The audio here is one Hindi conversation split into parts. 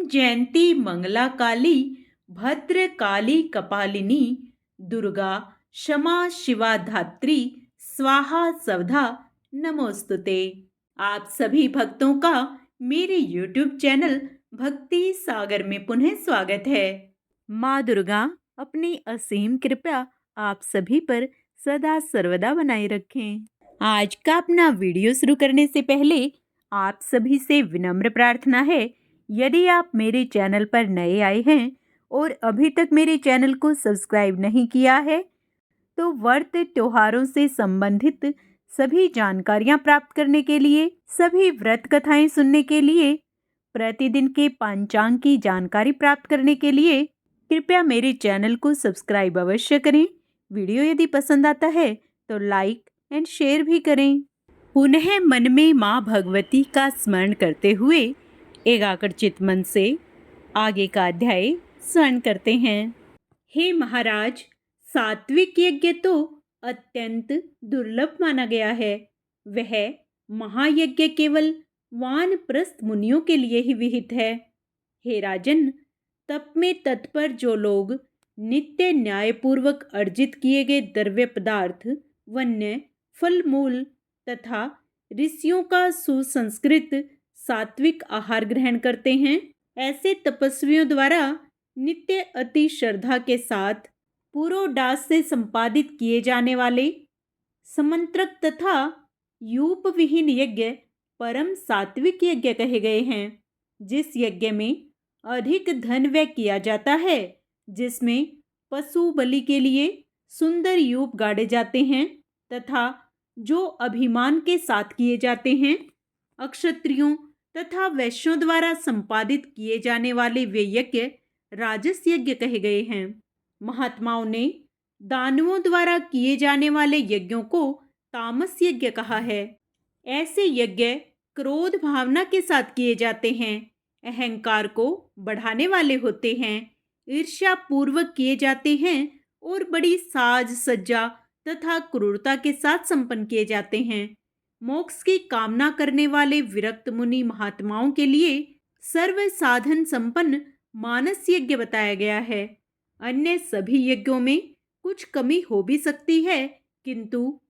जयंती मंगला काली भद्र काली कपालिनी दुर्गा क्षमा शिवा धात्री स्वाहा स्वधा नमोस्तुते। आप सभी भक्तों का मेरे YouTube चैनल भक्ति सागर में पुनः स्वागत है। माँ दुर्गा अपनी असीम कृपा आप सभी पर सदा सर्वदा बनाए रखें। आज का अपना वीडियो शुरू करने से पहले आप सभी से विनम्र प्रार्थना है, यदि आप मेरे चैनल पर नए आए हैं और अभी तक मेरे चैनल को सब्सक्राइब नहीं किया है तो व्रत त्योहारों से संबंधित सभी जानकारियां प्राप्त करने के लिए, सभी व्रत कथाएं सुनने के लिए, प्रतिदिन के पंचांग की जानकारी प्राप्त करने के लिए कृपया मेरे चैनल को सब्सक्राइब अवश्य करें। वीडियो यदि पसंद आता है तो लाइक एंड शेयर भी करें। पुनः मन में माँ भगवती का स्मरण करते हुए एकाग्रचित मन से आगे का अध्याय स्मरण करते हैं। हे महाराज, सात्विक यज्ञ तो अत्यंत दुर्लभ माना गया है। वह महायज्ञ केवल वानप्रस्थ मुनियों के लिए ही विहित है। हे राजन, तप में तत्पर जो लोग नित्य न्यायपूर्वक अर्जित किए गए द्रव्य पदार्थ, वन्य फल मूल तथा ऋषियों का सुसंस्कृत सात्विक आहार ग्रहण करते हैं, ऐसे तपस्वियों द्वारा नित्य अति श्रद्धा के साथ पुरोडास से संपादित किए जाने वाले समंत्रक तथा यूप विहीन यज्ञ परम सात्विक यज्ञ कहे गए हैं। जिस यज्ञ में अधिक धन व्यय किया जाता है, जिसमें पशु बलि के लिए सुंदर यूप गाड़े जाते हैं तथा जो अभिमान के साथ किए जाते हैं, अक्षत्रियों तथा वैश्यों द्वारा संपादित किए जाने वाले वे यज्ञ राजस यज्ञ कहे गए हैं। महात्माओं ने दानवों द्वारा किए जाने वाले यज्ञों को तामस यज्ञ कहा है। ऐसे यज्ञ क्रोध भावना के साथ किए जाते हैं, अहंकार को बढ़ाने वाले होते हैं, ईर्ष्या पूर्वक किए जाते हैं और बड़ी साज सज्जा तथा क्रूरता के साथ संपन्न किए जाते हैं। मोक्ष की कामना करने वाले विरक्त मुनि महात्माओं के लिए सर्व साधन संपन्न मानस यज्ञ बताया गया है। अन्य सभी यज्ञों में कुछ कमी हो भी सकती है, किंतु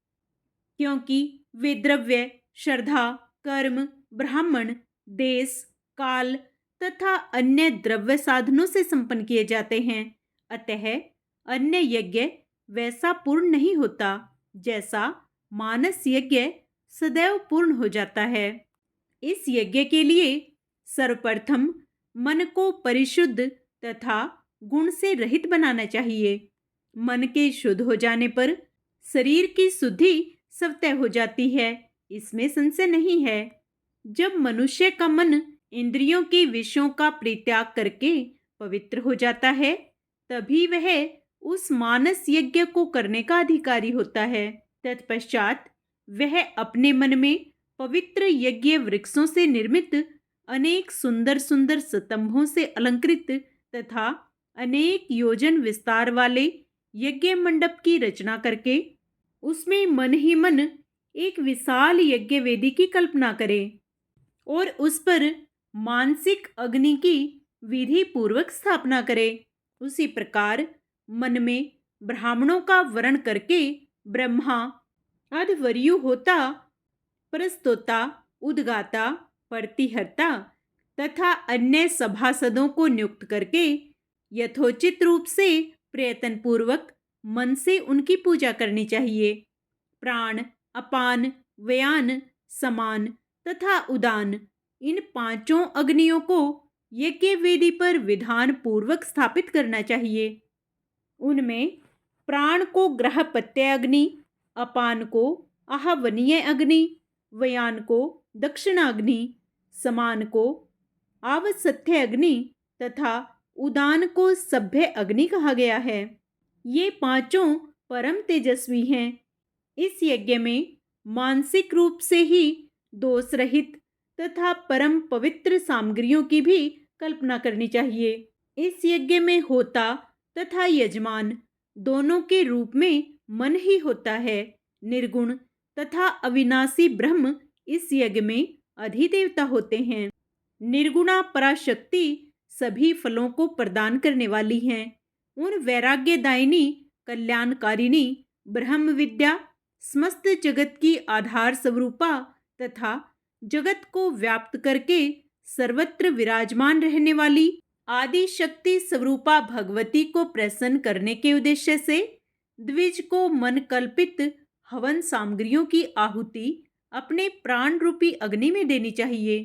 क्योंकि वे द्रव्य, श्रद्धा, कर्म, ब्राह्मण, देश, काल तथा अन्य द्रव्य साधनों से संपन्न किए जाते हैं, अतः अन्य यज्ञ वैसा पूर्ण नहीं होता जैसा मानस यज्ञ सदैव पूर्ण हो जाता है। इस यज्ञ के लिए सर्वप्रथम मन को परिशुद्ध तथा गुण से रहित बनाना चाहिए। मन के शुद्ध हो जाने पर शरीर की शुद्धि स्वतः हो जाती है, इसमें संशय नहीं है। जब मनुष्य का मन इंद्रियों के विषयों का परित्याग करके पवित्र हो जाता है, तभी वह उस मानस यज्ञ को करने का अधिकारी होता है। तत्पश्चात वह अपने मन में पवित्र यज्ञ वृक्षों से निर्मित अनेक सुंदर सुंदर स्तंभों से अलंकृत तथा अनेक योजन विस्तार वाले यज्ञ मंडप की रचना करके उसमें मन ही मन एक विशाल यज्ञ वेदी की कल्पना करे और उस पर मानसिक अग्नि की विधि पूर्वक स्थापना करे। उसी प्रकार मन में ब्राह्मणों का वर्ण करके ब्रह्मा, अध्वर्यु होता, प्रस्तोता, उद्गाता, प्रतिहर्ता तथा अन्य सभासदों को नियुक्त करके यथोचित रूप से प्रयत्न पूर्वक मन से उनकी पूजा करनी चाहिए। प्राण, अपान, व्यान, समान तथा उदान, इन पांचों अग्नियों को यज्ञ वेदी पर विधान पूर्वक स्थापित करना चाहिए। उनमें प्राण को ग्रहपत्य अग्नि, अपान को आहवनीय अग्नि, व्यान को दक्षिणाग्नि, समान को आवसथ्य अग्नि तथा उदान को सभ्य अग्नि कहा गया है। ये पांचों परम तेजस्वी हैं। इस यज्ञ में मानसिक रूप से ही दोष रहित तथा परम पवित्र सामग्रियों की भी कल्पना करनी चाहिए। इस यज्ञ में होता तथा यजमान दोनों के रूप में मन ही होता है। निर्गुण तथा अविनाशी ब्रह्म इस यज्ञ में अधिदेवता होते हैं। निर्गुणा पराशक्ति सभी फलों को प्रदान करने वाली हैं। उन वैराग्यदायिनी, कल्याणकारिणी ब्रह्म विद्या, समस्त जगत की आधार स्वरूपा तथा जगत को व्याप्त करके सर्वत्र विराजमान रहने वाली आदि शक्ति स्वरूपा भगवती को प्रसन्न करने के उद्देश्य से द्विज को मन कल्पित हवन सामग्रियों की आहुति अपने प्राण रूपी अग्नि में देनी चाहिए।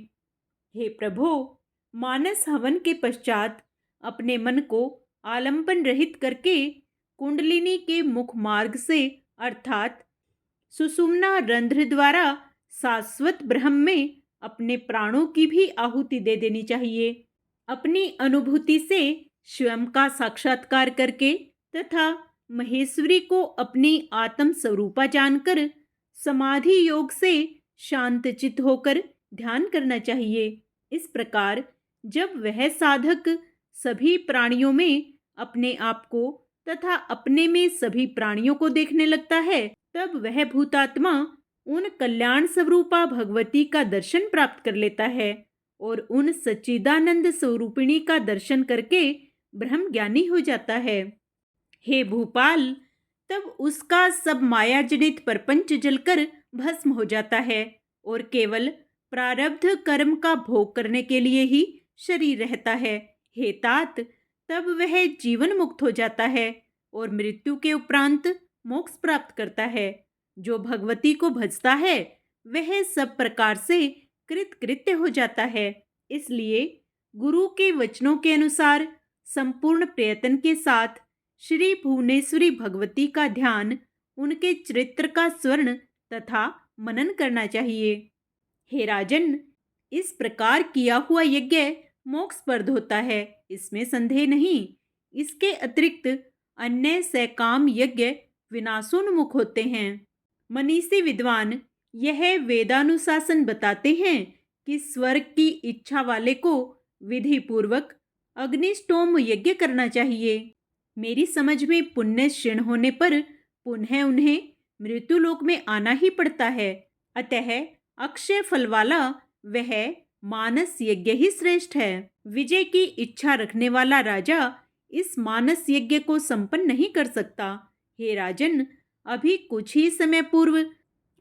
हे प्रभो, मानस हवन के पश्चात अपने मन को आलंबन रहित करके कुंडलिनी के मुख मार्ग से अर्थात सुषुम्ना रंध्र द्वारा शाश्वत ब्रह्म में अपने प्राणों की भी आहुति दे देनी चाहिए। अपनी अनुभूति से स्वयं का साक्षात्कार करके तथा महेश्वरी को अपनी आत्म स्वरूपा जानकर समाधि योग से शांतचित्त होकर ध्यान करना चाहिए। इस प्रकार जब वह साधक सभी प्राणियों में अपने आप को तथा अपने में सभी प्राणियों को देखने लगता है, तब वह भूतात्मा उन कल्याण स्वरूपा भगवती का दर्शन प्राप्त कर लेता है और उन सच्चिदानंद स्वरूपिणी का दर्शन करके ब्रह्म ज्ञानी हो जाता है। हे भूपाल, तब उसका सब माया जनित प्रपंच जलकर भस्म हो जाता है और केवल प्रारब्ध कर्म का भोग करने के लिए ही शरीर रहता है। हे तात, तब वह जीवन मुक्त हो जाता है और मृत्यु के उपरांत मोक्ष प्राप्त करता है। जो भगवती को भजता है वह सब प्रकार से कृतकृत्य हो जाता है। इसलिए गुरु के वचनों के अनुसार संपूर्ण प्रयत्न के साथ श्री भुवनेश्वरी भगवती का ध्यान, उनके चरित्र का स्वर्ण तथा मनन करना चाहिए। हे राजन, इस प्रकार किया हुआ यज्ञ मोक्षप्रद होता है, इसमें संदेह नहीं। इसके अतिरिक्त अन्य सैकाम यज्ञ विनाशोन्मुख होते हैं। मनीषी विद्वान यह वेदानुशासन बताते हैं कि स्वर्ग की इच्छा वाले को विधि पूर्वक अग्निष्टोम यज्ञ करना चाहिए। मेरी समझ में पुण्य क्षीण होने पर पुनः उन्हें मृत्युलोक में आना ही पड़ता है। अतः अक्षय फल वाला वह मानस यज्ञ ही श्रेष्ठ है। विजय की इच्छा रखने वाला राजा इस मानस यज्ञ को संपन्न नहीं कर सकता। हे राजन, अभी कुछ ही समय पूर्व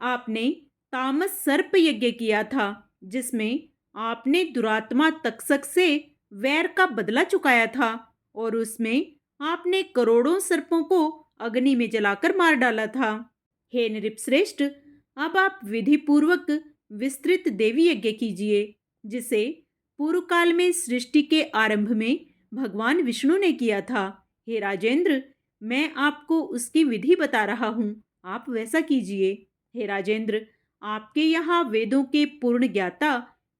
आपने तामस सर्प यज्ञ किया था, जिसमें आपने दुरात्मा तक्षक से वैर का बदला चुकाया था और उसमें आपने करोड़ों सर्पों को अग्नि में जलाकर मार डाला था। हे नृपश्रेष्ठ, अब आप विधि पूर्वक विस्तृत देवी यज्ञ कीजिए, जिसे पूर्व काल में सृष्टि के आरंभ में भगवान विष्णु ने किया था। हे राजेंद्र, मैं आपको उसकी विधि बता रहा हूँ, आप वैसा कीजिए। हे राजेंद्र, आपके यहाँ वेदों के पूर्ण ज्ञाता,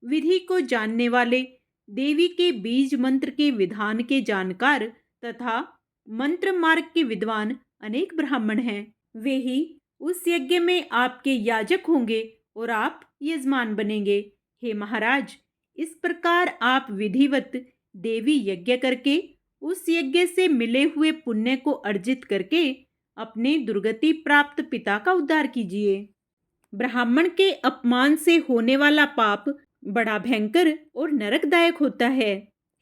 विधि को जानने वाले, देवी के बीज मंत्र के विधान के जानकार तथा मंत्र मार्ग के विद्वान अनेक ब्राह्मण हैं। वे ही उस यज्ञ में आपके याजक होंगे और आप यजमान बनेंगे। हे महाराज, इस प्रकार आप विधिवत देवी यज्ञ करके उस यज्ञ से मिले हुए पुण्य को अर्जित करके अपने दुर्गति प्राप्त पिता का उद्धार कीजिए। ब्राह्मण के अपमान से होने वाला पाप बड़ा भयंकर और नरकदायक होता है।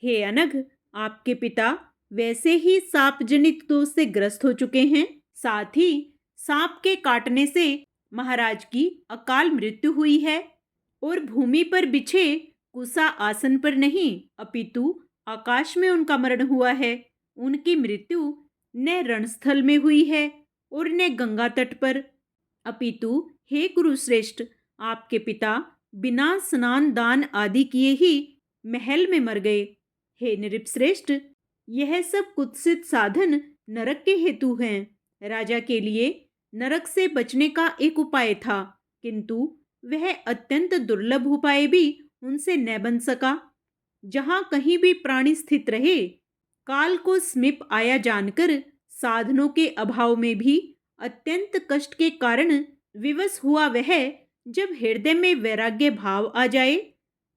हे अनघ, आपके पिता वैसे ही सांप जनित दोष से ग्रस्त हो चुके हैं। साथ ही सांप के काटने से महाराज की अकाल मृत्यु हुई है और भूमि पर बिछे कुसा आसन पर नहीं अपितु आकाश में उनका मरण हुआ है। उनकी मृत्यु न रणस्थल में हुई है और न गंगा तट पर, अपितु हे गुरुश्रेष्ठ, आपके पिता बिना स्नान दान आदि किए ही महल में मर गए। हे नृपश्रेष्ठ, यह सब कुत्सित साधन नरक के हेतु हैं। राजा के लिए नरक से बचने का एक उपाय था, किंतु वह अत्यंत दुर्लभ उपाय भी उनसे न बन सका। जहाँ कहीं भी प्राणी स्थित रहे, काल को समीप आया जानकर साधनों के अभाव में भी अत्यंत कष्ट के कारण विवश हुआ वह जब हृदय में वैराग्य भाव आ जाए,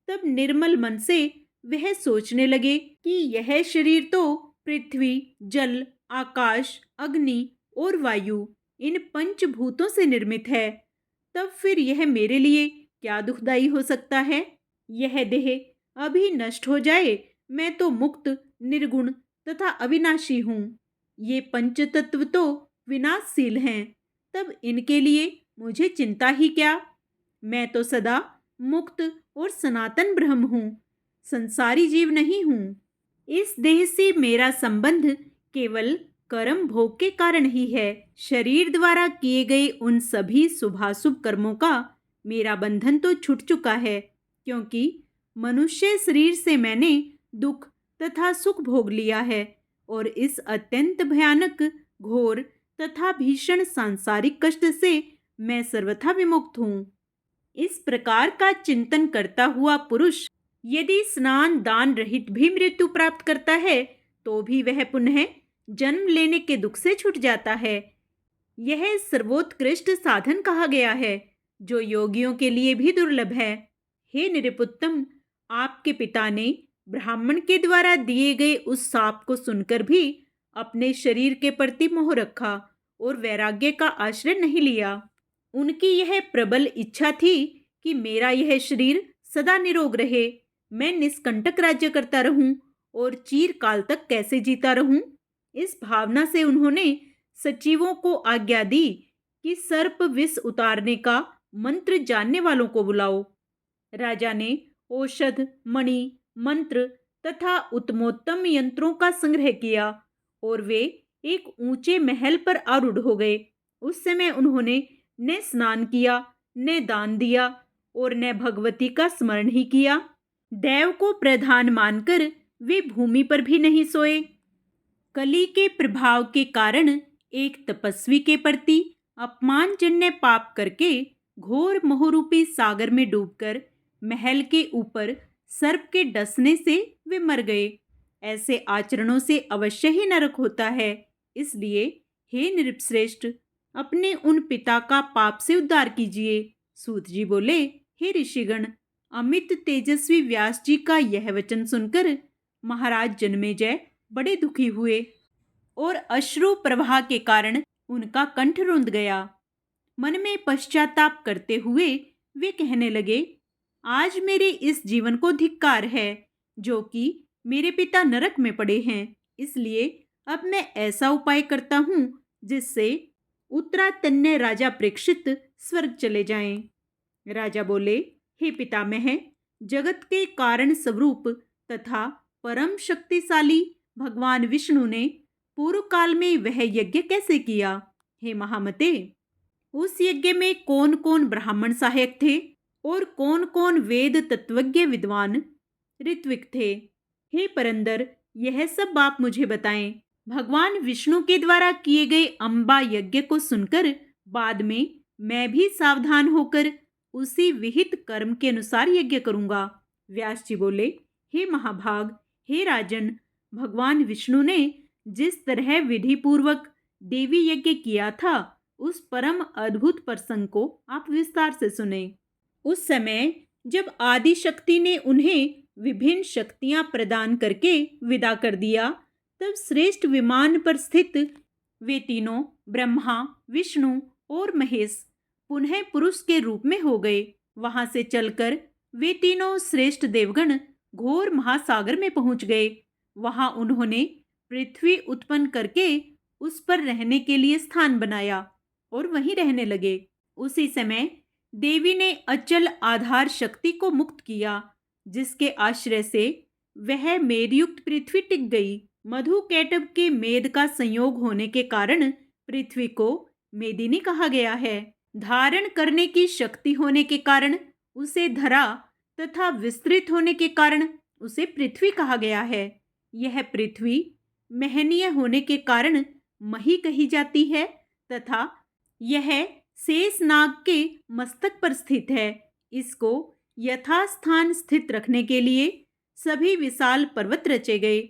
तब निर्मल मन से वह सोचने लगे कि यह शरीर तो पृथ्वी, जल, आकाश, अग्नि और वायु इन पंचभूतों से निर्मित है। तब फिर यह मेरे लिए क्या दुखदाई हो सकता है। यह देह अभी नष्ट हो जाए मैं तो मुक्त, निर्गुण तथा अविनाशी हूँ। ये पंच तत्व तो विनाशशील हैं, तब इनके लिए मुझे चिंता ही क्या। मैं तो सदा मुक्त और सनातन ब्रह्म हूँ, संसारी जीव नहीं हूँ। इस देह से मेरा संबंध केवल कर्म भोग के कारण ही है। शरीर द्वारा किए गए उन सभी शुभाशुभ कर्मों का मेरा बंधन तो छूट चुका है, क्योंकि मनुष्य शरीर से मैंने दुख तथा सुख भोग लिया है और इस अत्यंत भयानक, घोर तथा भीषण सांसारिक कष्ट से मैं सर्वथा विमुक्त हूँ। इस प्रकार का चिंतन करता हुआ पुरुष यदि स्नान दान रहित भी मृत्यु प्राप्त करता है तो भी वह पुनः जन्म लेने के दुख से छूट जाता है। यह सर्वोत्कृष्ट साधन कहा गया है, जो योगियों के लिए भी दुर्लभ है। हे निरुपत्तम, आपके पिता ने ब्राह्मण के द्वारा दिए गए उस शाप को सुनकर भी अपने शरीर के प्रति मोह रखा और वैराग्य का आश्रय नहीं लिया। उनकी यह प्रबल इच्छा थी कि मेरा यह शरीर सदा निरोग रहे, मैं निष्कंटक राज्य करता रहूं और चीरकाल तक कैसे जीता रहूं। इस भावना से उन्होंने सचिवों को आज्ञा दी कि सर्प विष उतारने का मंत्र जानने वालों को बुलाओ। राजा ने औषध, मणि, मंत्र तथा उत्तमोत्तम यंत्रों का संग्रह किया और वे एक ऊंचे महल पर आरूढ़ हो गए। उस समय उन्होंने न स्नान किया, न दान दिया और न भगवती का स्मरण ही किया। देव को प्रधान मानकर वे भूमि पर भी नहीं सोए। कली के प्रभाव के कारण एक तपस्वी के प्रति अपमानजन्य पाप करके घोर मोहरूपी सागर में डूबकर महल के ऊपर सर्प के डसने से वे मर गए। ऐसे आचरणों से अवश्य ही नरक होता है। इसलिए हे नृपश्रेष्ठ, अपने उन पिता का पाप से उद्धार कीजिए। सूत जी बोले, हे ऋषिगण, अमित तेजस्वी व्यास जी का यह वचन सुनकर महाराज जन्मेजय बड़े दुखी हुए और अश्रु प्रवाह के कारण उनका कंठ रुंध गया। मन में पश्चाताप करते हुए वे कहने लगे, आज मेरे इस जीवन को धिक्कार है, जो कि मेरे पिता नरक में पड़े हैं। इसलिए अब मैं ऐसा उपाय करता हूँ जिससे उत्तरातन्य राजा परीक्षित स्वर्ग चले जाएं। राजा बोले, हे पितामह, जगत के कारण स्वरूप तथा परम शक्तिशाली भगवान विष्णु ने पूर्व काल में वह यज्ञ कैसे किया? हे महामते, उस यज्ञ में कौन कौन ब्राह्मण सहायक थे और कौन कौन वेद तत्वज्ञ विद्वान ऋत्विक थे? हे परंदर, यह सब आप मुझे बताएं। भगवान विष्णु के द्वारा किए गए अंबा यज्ञ को सुनकर बाद में मैं भी सावधान होकर उसी विहित कर्म के अनुसार यज्ञ करूंगा। व्यास जी बोले, हे महाभाग, हे राजन, भगवान विष्णु ने जिस तरह विधि पूर्वक देवी यज्ञ किया था, उस परम अद्भुत प्रसंग को आप विस्तार से सुने। उस समय जब आदि शक्ति ने उन्हें विभिन्न शक्तियां प्रदान करके विदा कर दिया, तब श्रेष्ठ विमान पर स्थित वे तीनों ब्रह्मा, विष्णु और महेश पुनः पुरुष के रूप में हो गए। वहां से चलकर वे तीनों श्रेष्ठ देवगण घोर महासागर में पहुंच गए। वहां उन्होंने पृथ्वी उत्पन्न करके उस पर रहने के लिए स्थान बनाया और वहीं रहने लगे। उसी समय देवी ने अचल आधार शक्ति को मुक्त किया, जिसके आश्रय से वह मेदयुक्त पृथ्वी टिक गई। मधु कैटभ के मेद का संयोग होने के कारण पृथ्वी को मेदिनी कहा गया है। धारण करने की शक्ति होने के कारण उसे धरा तथा विस्तृत होने के कारण उसे पृथ्वी कहा गया है। यह पृथ्वी महनीय होने के कारण मही कही जाती है तथा यह शेषनाग के मस्तक पर स्थित है। इसको यथास्थान स्थित रखने के लिए सभी विशाल पर्वत रचे गए।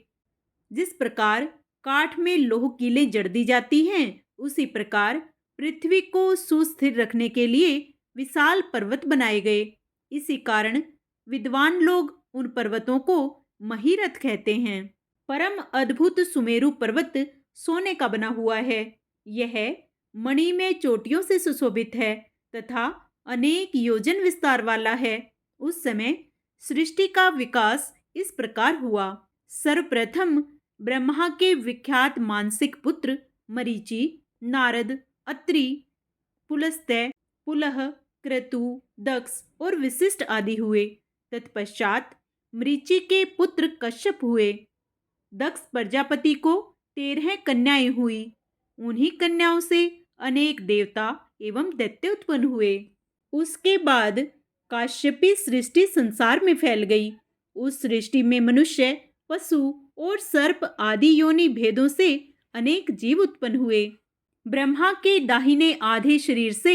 जिस प्रकार काठ में लोह कीलें जड़ दी जाती हैं, उसी प्रकार पृथ्वी को सुस्थिर रखने के लिए विशाल पर्वत बनाए गए। इसी कारण विद्वान लोग उन पर्वतों को महीरथ कहते हैं। परम अद्भुत सुमेरु पर्वत सोने का बना हुआ है। यह मणि में चोटियों से सुशोभित है तथा अनेक योजन विस्तार वाला है। उस समय सृष्टि का विकास इस प्रकार हुआ। सर्वप्रथम ब्रह्मा के विख्यात मानसिक पुत्र मरीचि, नारद, अत्रि, पुलस्त्य, पुलह, क्रतु, दक्ष और वशिष्ठ आदि हुए। तत्पश्चात मरीचि के पुत्र कश्यप हुए। दक्ष प्रजापति को 13 कन्याएं हुई। उन्हीं कन्याओं से अनेक देवता एवं दैत्य उत्पन्न हुए। उसके बाद काश्यपी सृष्टि संसार में फैल गई। उस सृष्टि में मनुष्य, पशु और सर्प आदि योनि भेदों से अनेक जीव उत्पन्न हुए। ब्रह्मा के दाहिने आधे शरीर से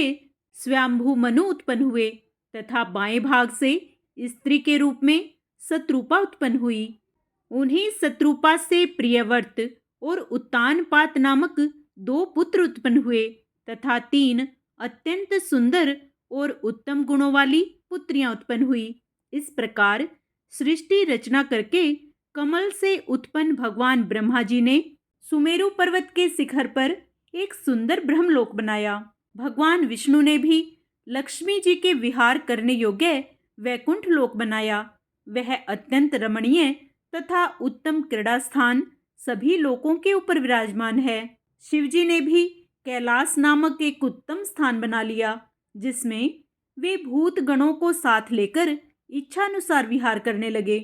स्वयंभू मनु उत्पन्न हुए तथा बाएं भाग से स्त्री के रूप में शत्रुपा उत्पन्न हुई। उन्हीं शत्रुपा से प्रियव्रत और उत्तानपात नामक 2 पुत्र उत्पन्न हुए तथा 3 अत्यंत सुंदर और उत्तम गुणों वाली पुत्रियां उत्पन्न हुई। इस प्रकार सृष्टि रचना करके कमल से उत्पन्न भगवान ब्रह्मा जी ने सुमेरु पर्वत के शिखर पर एक सुंदर ब्रह्मलोक बनाया। भगवान विष्णु ने भी लक्ष्मी जी के विहार करने योग्य वैकुंठ लोक बनाया। वह अत्यंत रमणीय तथा उत्तम क्रीड़ा स्थान सभी लोकों के ऊपर विराजमान है। शिवजी ने भी कैलाश नामक एक उत्तम स्थान बना लिया, जिसमें वे भूत गणों को साथ लेकर इच्छानुसार विहार करने लगे।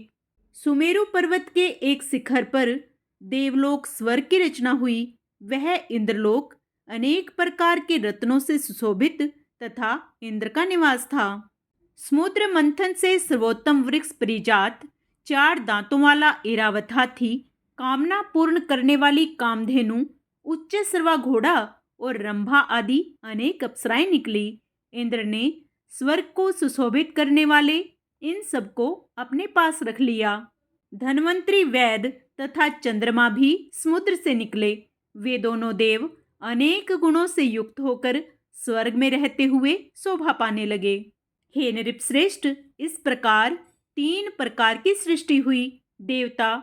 सुमेरु पर्वत के एक शिखर पर देवलोक स्वर्ग की रचना हुई। वह इंद्रलोक अनेक प्रकार के रत्नों से सुशोभित तथा इंद्र का निवास था। समुद्र मंथन से सर्वोत्तम वृक्ष परिजात 4 दांतों वाला ऐरावत हाथी, कामना पूर्ण करने वाली कामधेनु, उच्च सर्वा घोड़ा और रंभा आदि अनेक अप्सराएं निकली। इंद्र ने स्वर्ग को सुशोभित करने वाले इन सबको अपने पास रख लिया। धन्वंतरी वैद तथा चंद्रमा भी समुद्र से निकले। वे दोनों देव अनेक गुणों से युक्त होकर स्वर्ग में रहते हुए शोभा पाने लगे। हे नृपश्रेष्ठ, इस प्रकार 3 प्रकार की सृष्टि हुई। देवता,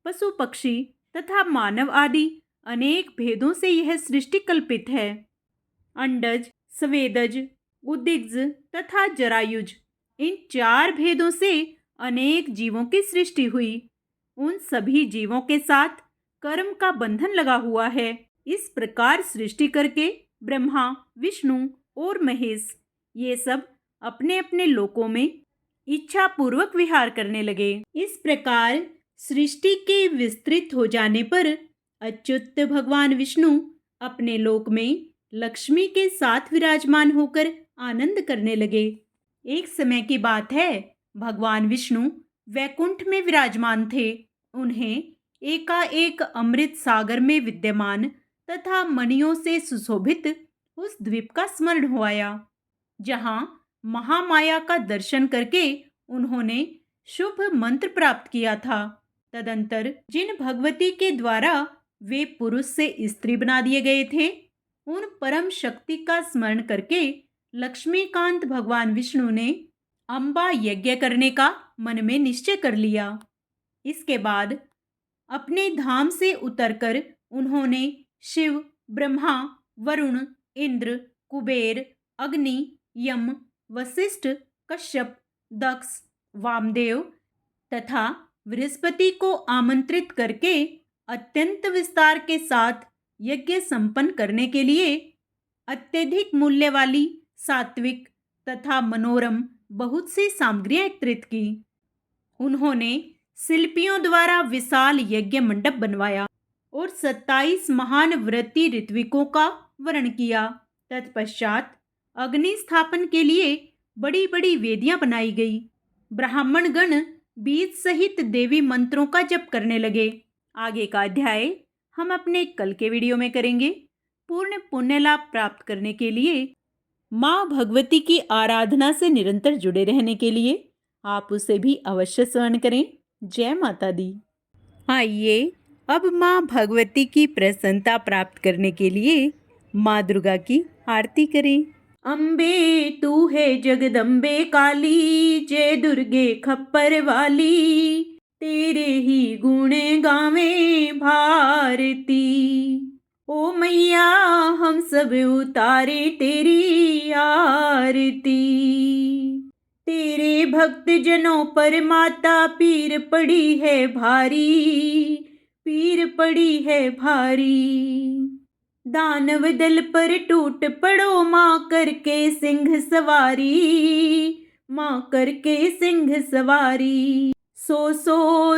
पशु पक्षी तथा मानव आदि अनेक भेदों से यह सृष्टि कल्पित है। अंडज, स्वेदज, उदिग्ज तथा जरायुज, इन 4 भेदों से अनेक जीवों की सृष्टि हुई। उन सभी जीवों के साथ कर्म का बंधन लगा हुआ है। इस प्रकार सृष्टि करके ब्रह्मा, विष्णु और महेश ये सब अपने अपने लोकों में इच्छा पूर्वक विहार करने लगे। इस प्रकार सृष्टि के विस्तृत हो जाने पर अच्युत भगवान विष्णु अपने लोक में लक्ष्मी के साथ विराजमान होकर आनंद करने लगे। एक समय की बात है, भगवान विष्णु वैकुंठ में विराजमान थे। उन्हें एकाएक अमृत सागर में विद्यमान तथा मणियों से सुशोभित उस द्वीप का स्मरण हो आया, जहां महामाया का दर्शन करके उन्होंने शुभ मंत्र प्राप्त किया था। तदंतर जिन भगवती के द्वारा वे पुरुष से स्त्री बना दिए गए थे, उन परम शक्ति का स्मरण करके लक्ष्मीकांत भगवान विष्णु ने अम्बा यज्ञ करने का मन में निश्चय कर लिया। इसके बाद अपने धाम से उतरकर उन्होंने शिव, ब्रह्मा, वरुण, इंद्र, कुबेर, अग्नि, यम, वशिष्ठ, कश्यप, दक्ष, वामदेव तथा बृहस्पति को आमंत्रित करके अत्यंत विस्तार के साथ यज्ञ संपन्न करने के लिए अत्यधिक मूल्य वाली सात्विक तथा मनोरम बहुत सी सामग्रियां एकत्रित की। उन्होंने शिल्पियों द्वारा विशाल यज्ञ मंडप बनवाया और 27 महान व्रती ऋत्विकों का वर्ण किया। तत्पश्चात अग्नि स्थापन के लिए बड़ी बड़ी वेदियां बनाई गई। ब्राह्मण गण बीज सहित देवी मंत्रों का जप करने लगे। आगे का अध्याय हम अपने कल के वीडियो में करेंगे। पूर्ण पुण्य लाभ प्राप्त करने के लिए माँ भगवती की आराधना से निरंतर जुड़े रहने के लिए आप उसे भी अवश्य स्मरण करें। जय माता दी। आइए अब माँ भगवती की प्रसन्नता प्राप्त करने के लिए माँ दुर्गा की आरती करें। अम्बे तू है जगदम्बे काली, जय दुर्गे खप्पर वाली, तेरे ही गुण गावे भारती। ओ मैया हम सब उतारे तेरी आरती, तेरे भक्त जनों पर माता पीर पड़ी है भारी, पीर पड़ी है भारी। दानव दल पर टूट पड़ो माँ करके सिंह सवारी, माँ करके सिंह सवारी। सौ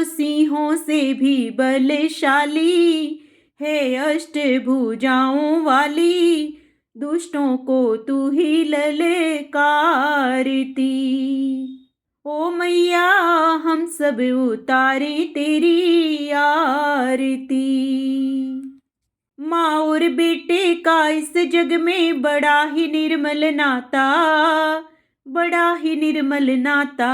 सिंहों से भी बलशाली है अष्टभुजाओं वाली, दुष्टों को तू ही ललकारती। ओ मैया हम सब उतारे तेरी आरती। माँ और बेटे का इस जग में बड़ा ही निर्मल नाता, बड़ा ही निर्मल नाता।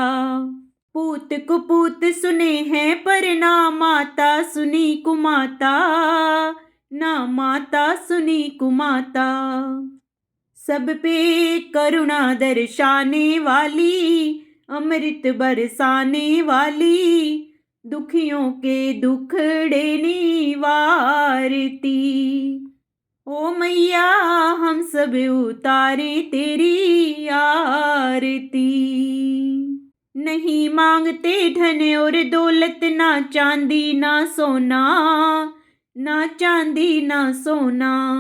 पूत कुपूत सुने हैं पर ना माता सुनी कुमाता, ना माता सुनी कुमाता। सब पे करुणा दर्शाने वाली, अमृत बरसाने वाली, दुखियों के दुखड़े निवारती। ओ मैया हम सब उतारे तेरी आरती। नहीं मांगते धन और दौलत, ना चांदी ना सोना, ना चांदी ना सोना।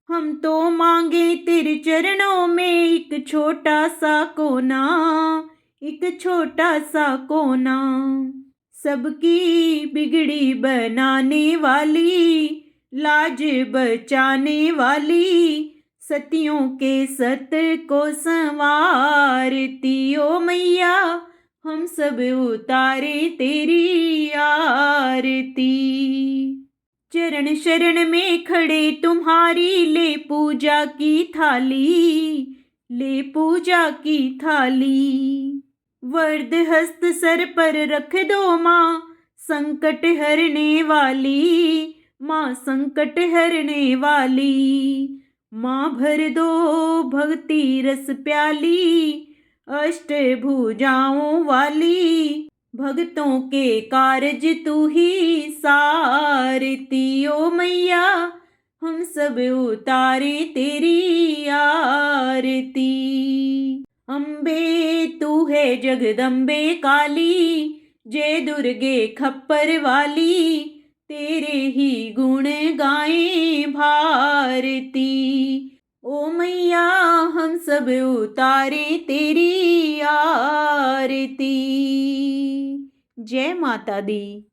हम तो मांगे तेरे चरणों में एक छोटा सा कोना, एक छोटा सा कोना। सबकी बिगड़ी बनाने वाली, लाज बचाने वाली, सतियों के सत को संवारती। ओ मैया हम सब उतारे तेरी आरती। चरण शरण में खड़े तुम्हारी, ले पूजा की थाली, ले पूजा की थाली। वरद हस्त सर पर रख दो माँ, संकट हरने वाली, माँ संकट हरने वाली। माँ भर दो भक्ति रस प्याली, अष्टभुजाओं वाली, भक्तों के कारज तू ही सारती। ओ मैया हम सब उतारे तेरी आरती। अम्बे तू है जगदम्बे काली, जय दुर्गे खप्पर वाली, तेरे ही गुण गाए भारती। ओ मैया हम सब उतारे तेरी आरती। जय माता दी।